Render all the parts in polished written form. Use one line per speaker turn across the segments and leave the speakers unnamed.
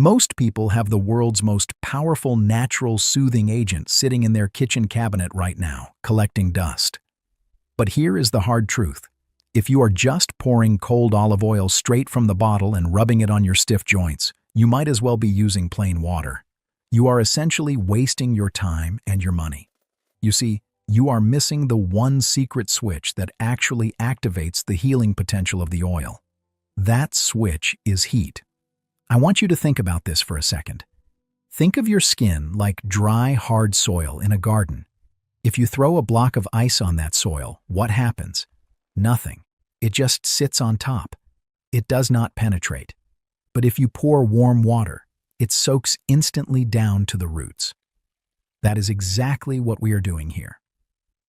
Most people have the world's most powerful natural soothing agent sitting in their kitchen cabinet right now, collecting dust. But here is the hard truth. If you are just pouring cold olive oil straight from the bottle and rubbing it on your stiff joints, you might as well be using plain water. You are essentially wasting your time and your money. You see, you are missing the one secret switch that actually activates the healing potential of the oil. That switch is heat. I want you to think about this for a second. Think of your skin like dry, hard soil in a garden. If you throw a block of ice on that soil, what happens? Nothing. It just sits on top. It does not penetrate. But if you pour warm water, it soaks instantly down to the roots. That is exactly what we are doing here.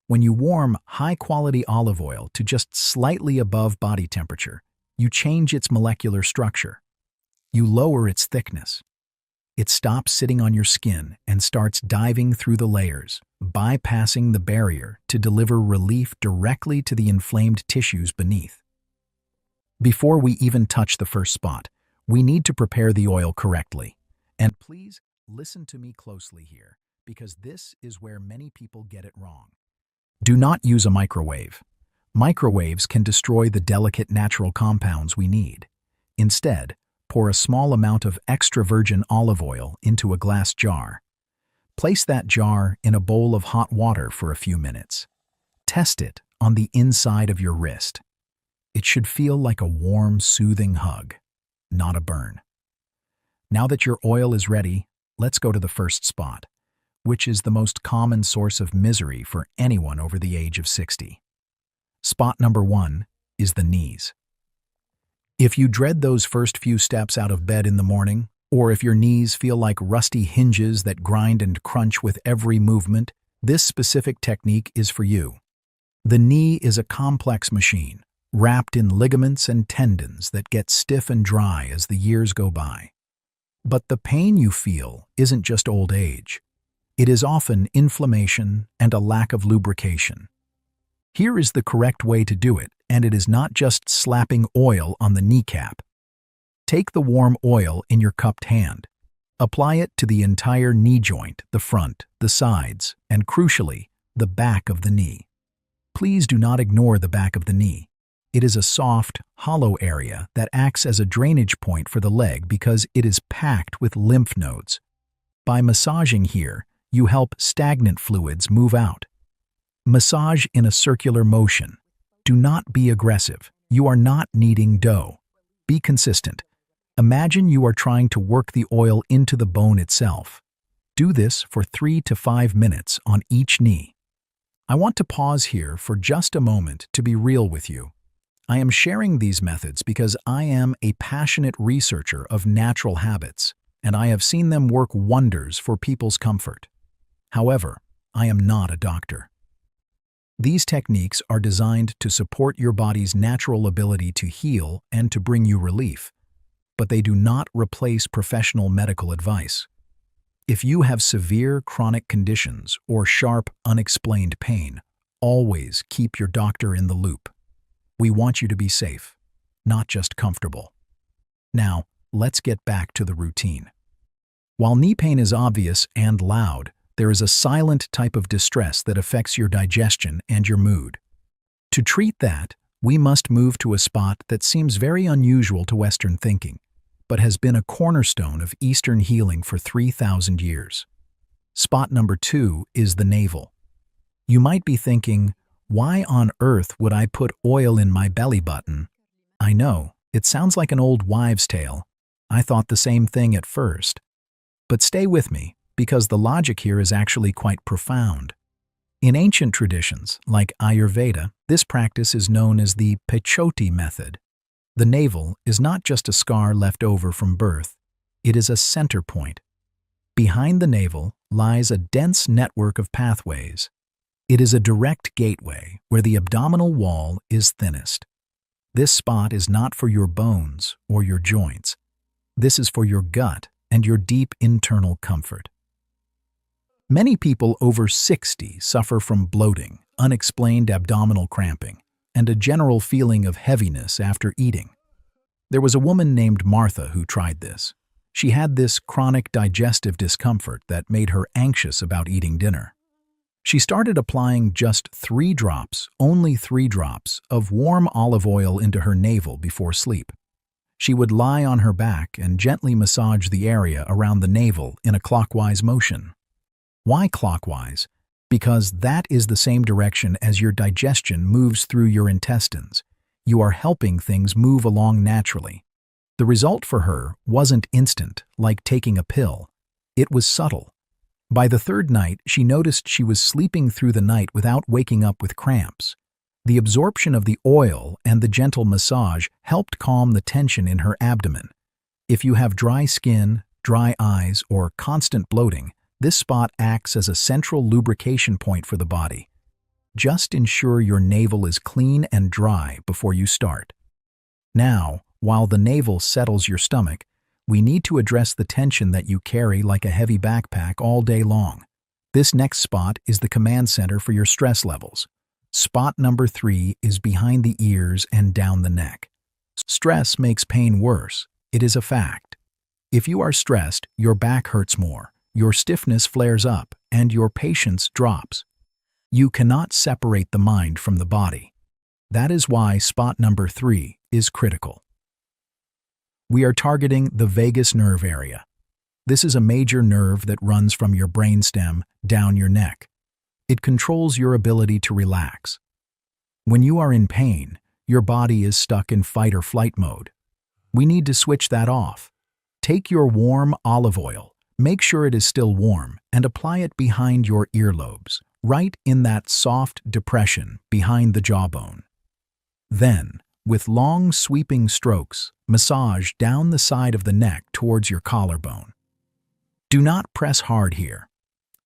When you warm high-quality olive oil to just slightly above body temperature, you change its molecular structure. You lower its thickness. It stops sitting on your skin and starts diving through the layers, bypassing the barrier to deliver relief directly to the inflamed tissues beneath. Before we even touch the first spot, we need to prepare the oil correctly. And please listen to me closely here, because this is where many people get it wrong. Do not use a microwave. Microwaves can destroy the delicate natural compounds we need. Instead, pour a small amount of extra virgin olive oil into a glass jar. Place that jar in a bowl of hot water for a few minutes. Test it on the inside of your wrist. It should feel like a warm, soothing hug, not a burn. Now that your oil is ready, let's go to the first spot, which is the most common source of misery for anyone over the age of 60. Spot number 1 is the knees. If you dread those first few steps out of bed in the morning, or if your knees feel like rusty hinges that grind and crunch with every movement, this specific technique is for you. The knee is a complex machine, wrapped in ligaments and tendons that get stiff and dry as the years go by. But the pain you feel isn't just old age. It is often inflammation and a lack of lubrication. Here is the correct way to do it, and it is not just slapping oil on the kneecap. Take the warm oil in your cupped hand. Apply it to the entire knee joint, the front, the sides, and crucially, the back of the knee. Please do not ignore the back of the knee. It is a soft, hollow area that acts as a drainage point for the leg because it is packed with lymph nodes. By massaging here, you help stagnant fluids move out. Massage in a circular motion. Do not be aggressive. You are not kneading dough. Be consistent. Imagine you are trying to work the oil into the bone itself. Do this for 3 to 5 minutes on each knee. I want to pause here for just a moment to be real with you. I am sharing these methods because I am a passionate researcher of natural habits, and I have seen them work wonders for people's comfort. However, I am not a doctor. These techniques are designed to support your body's natural ability to heal and to bring you relief, but they do not replace professional medical advice. If you have severe chronic conditions or sharp, unexplained pain, always keep your doctor in the loop. We want you to be safe, not just comfortable. Now, let's get back to the routine. While knee pain is obvious and loud, there is a silent type of distress that affects your digestion and your mood. To treat that, we must move to a spot that seems very unusual to Western thinking, but has been a cornerstone of Eastern healing for 3,000 years. Spot number 2 is the navel. You might be thinking, why on earth would I put oil in my belly button? I know, it sounds like an old wives' tale. I thought the same thing at first. But stay with me, because the logic here is actually quite profound. In ancient traditions, like Ayurveda, this practice is known as the Pechoti method. The navel is not just a scar left over from birth, it is a center point. Behind the navel lies a dense network of pathways. It is a direct gateway where the abdominal wall is thinnest. This spot is not for your bones or your joints. This is for your gut and your deep internal comfort. Many people over 60 suffer from bloating, unexplained abdominal cramping, and a general feeling of heaviness after eating. There was a woman named Martha who tried this. She had this chronic digestive discomfort that made her anxious about eating dinner. She started applying just 3 drops, only 3 drops, of warm olive oil into her navel before sleep. She would lie on her back and gently massage the area around the navel in a clockwise motion. Why clockwise? Because that is the same direction as your digestion moves through your intestines. You are helping things move along naturally. The result for her wasn't instant, like taking a pill. It was subtle. By the 3rd night, she noticed she was sleeping through the night without waking up with cramps. The absorption of the oil and the gentle massage helped calm the tension in her abdomen. If you have dry skin, dry eyes, or constant bloating, this spot acts as a central lubrication point for the body. Just ensure your navel is clean and dry before you start. Now, while the navel settles your stomach, we need to address the tension that you carry like a heavy backpack all day long. This next spot is the command center for your stress levels. Spot number 3 is behind the ears and down the neck. Stress makes pain worse. It is a fact. If you are stressed, your back hurts more, your stiffness flares up, and your patience drops. You cannot separate the mind from the body. That is why spot number 3 is critical. We are targeting the vagus nerve area. This is a major nerve that runs from your brainstem down your neck. It controls your ability to relax. When you are in pain, your body is stuck in fight or flight mode. We need to switch that off. Take your warm olive oil, make sure it is still warm, and apply it behind your earlobes, right in that soft depression behind the jawbone. Then, with long sweeping strokes, massage down the side of the neck towards your collarbone. Do not press hard here.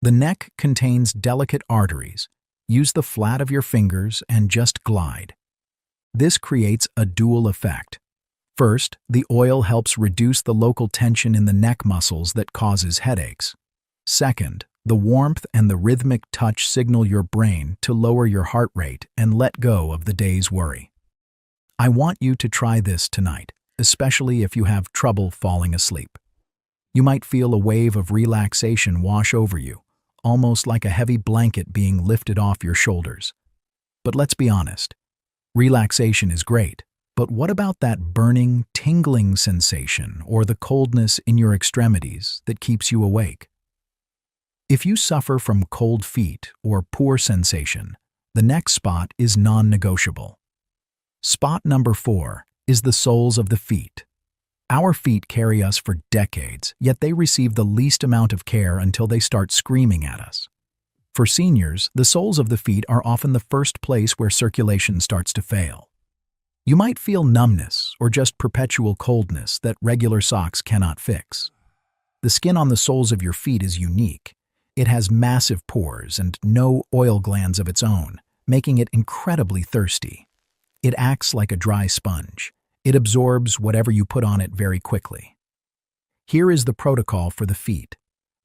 The neck contains delicate arteries. Use the flat of your fingers and just glide. This creates a dual effect. First, the oil helps reduce the local tension in the neck muscles that causes headaches. Second, the warmth and the rhythmic touch signal your brain to lower your heart rate and let go of the day's worry. I want you to try this tonight, especially if you have trouble falling asleep. You might feel a wave of relaxation wash over you, almost like a heavy blanket being lifted off your shoulders. But let's be honest, relaxation is great, but what about that burning, tingling sensation or the coldness in your extremities that keeps you awake? If you suffer from cold feet or poor sensation, the next spot is non-negotiable. Spot number 4 is the soles of the feet. Our feet carry us for decades, yet they receive the least amount of care until they start screaming at us. For seniors, the soles of the feet are often the first place where circulation starts to fail. You might feel numbness or just perpetual coldness that regular socks cannot fix. The skin on the soles of your feet is unique. It has massive pores and no oil glands of its own, making it incredibly thirsty. It acts like a dry sponge. It absorbs whatever you put on it very quickly. Here is the protocol for the feet.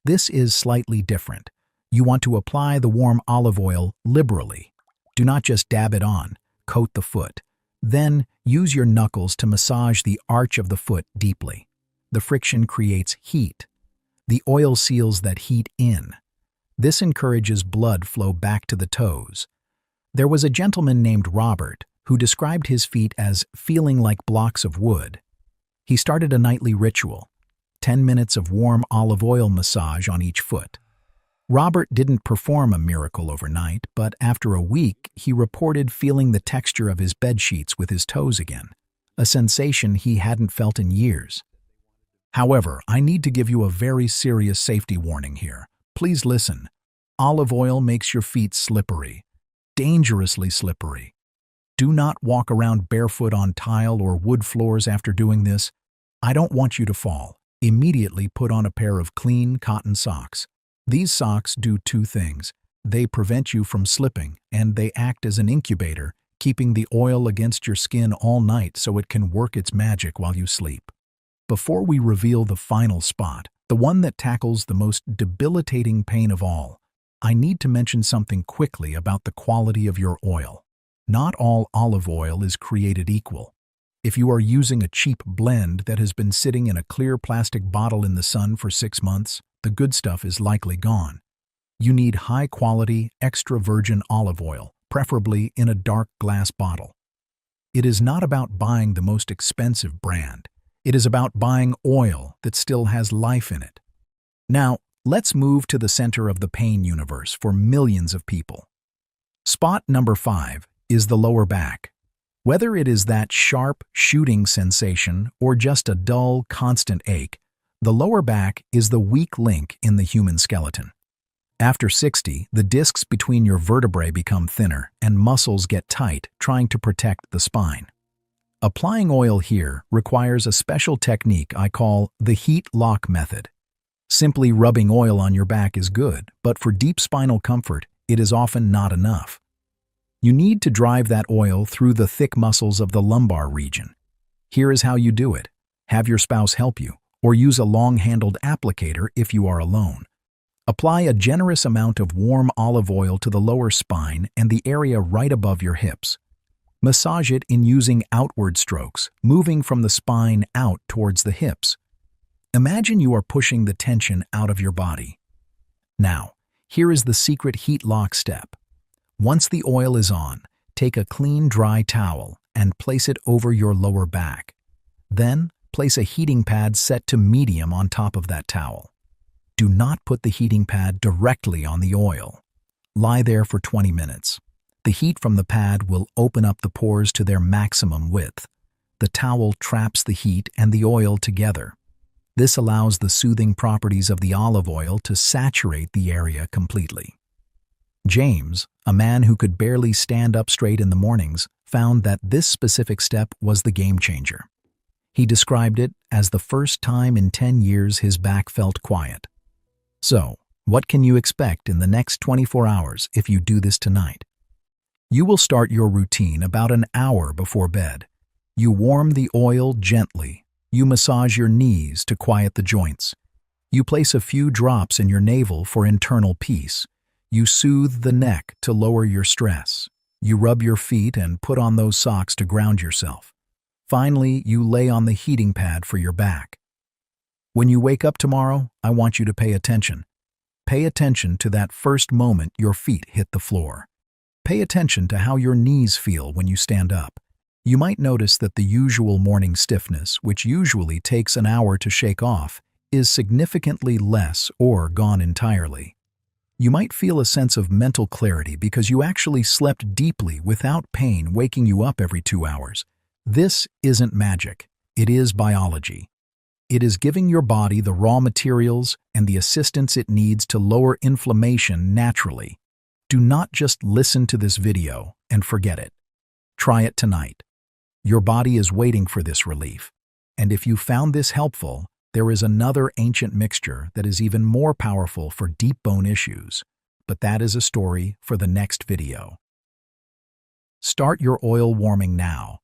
This is slightly different. You want to apply the warm olive oil liberally. Do not just dab it on, coat the foot. Then use your knuckles to massage the arch of the foot deeply. The friction creates heat. The oil seals that heat in. This encourages blood flow back to the toes. There was a gentleman named Robert who described his feet as feeling like blocks of wood. He started a nightly ritual, 10 minutes of warm olive oil massage on each foot. Robert didn't perform a miracle overnight, but after a week, he reported feeling the texture of his bed sheets with his toes again, a sensation he hadn't felt in years. However, I need to give you a very serious safety warning here. Please listen. Olive oil makes your feet slippery, dangerously slippery. Do not walk around barefoot on tile or wood floors after doing this. I don't want you to fall. Immediately put on a pair of clean cotton socks. These socks do 2 things. They prevent you from slipping, and they act as an incubator, keeping the oil against your skin all night so it can work its magic while you sleep. Before we reveal the final spot, the one that tackles the most debilitating pain of all, I need to mention something quickly about the quality of your oil. Not all olive oil is created equal. If you are using a cheap blend that has been sitting in a clear plastic bottle in the sun for 6 months, the good stuff is likely gone. You need high-quality, extra virgin olive oil, preferably in a dark glass bottle. It is not about buying the most expensive brand. It is about buying oil that still has life in it. Now, let's move to the center of the pain universe for millions of people. Spot number 5 is the lower back. Whether it is that sharp, shooting sensation or just a dull, constant ache, the lower back is the weak link in the human skeleton. After 60, the discs between your vertebrae become thinner and muscles get tight, trying to protect the spine. Applying oil here requires a special technique I call the heat lock method. Simply rubbing oil on your back is good, but for deep spinal comfort, it is often not enough. You need to drive that oil through the thick muscles of the lumbar region. Here is how you do it. Have your spouse help you, or use a long-handled applicator if you are alone. Apply a generous amount of warm olive oil to the lower spine and the area right above your hips. Massage it in using outward strokes, moving from the spine out towards the hips. Imagine you are pushing the tension out of your body. Now, here is the secret heat lock step. Once the oil is on, take a clean, dry towel and place it over your lower back. Then, place a heating pad set to medium on top of that towel. Do not put the heating pad directly on the oil. Lie there for 20 minutes. The heat from the pad will open up the pores to their maximum width. The towel traps the heat and the oil together. This allows the soothing properties of the olive oil to saturate the area completely. James, a man who could barely stand up straight in the mornings, found that this specific step was the game changer. He described it as the first time in 10 years his back felt quiet. So, what can you expect in the next 24 hours if you do this tonight? You will start your routine about an hour before bed. You warm the oil gently. You massage your knees to quiet the joints. You place a few drops in your navel for internal peace. You soothe the neck to lower your stress. You rub your feet and put on those socks to ground yourself. Finally, you lay on the heating pad for your back. When you wake up tomorrow, I want you to pay attention. Pay attention to that first moment your feet hit the floor. Pay attention to how your knees feel when you stand up. You might notice that the usual morning stiffness, which usually takes an hour to shake off, is significantly less or gone entirely. You might feel a sense of mental clarity because you actually slept deeply without pain waking you up every 2 hours. This isn't magic. It is biology. It is giving your body the raw materials and the assistance it needs to lower inflammation naturally. Do not just listen to this video and forget it. Try it tonight. Your body is waiting for this relief. And if you found this helpful, there is another ancient mixture that is even more powerful for deep bone issues. But that is a story for the next video. Start your oil warming now.